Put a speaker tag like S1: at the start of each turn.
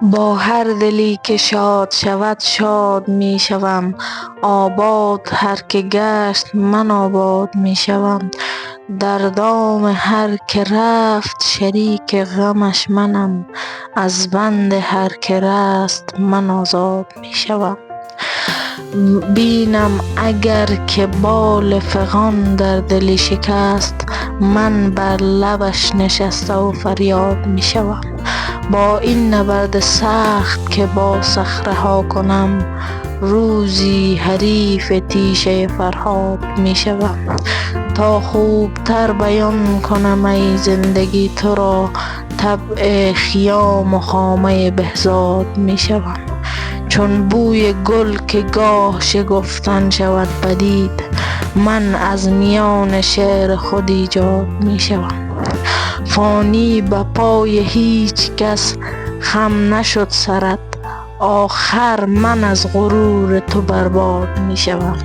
S1: با هر دلی که شاد شود شاد می شوم، آباد هر که گشت من آباد می شوم. در دام هر که رفت شریک غمش منم، از بند هر که رست من آزاد می شوم. بینم اگر که بال فغان در دلی شکست، من بر لبش نشسته و فریاد می شوم. با این نبرد سخت که با صخره ها کنم، روزی حریف تیشه فرهاد می شوم. تا خوبتر بیان کنم ای زندگی تو را، طبع خیام و خامه بهزاد می شوم. چون بوی گل که گاه شکفتن شود پدید، من از میان شعر خود ایجاد می شوم. فانی به پای هیچ کس خم نشد سرت، آخر من از غرور تو برباد می شوم.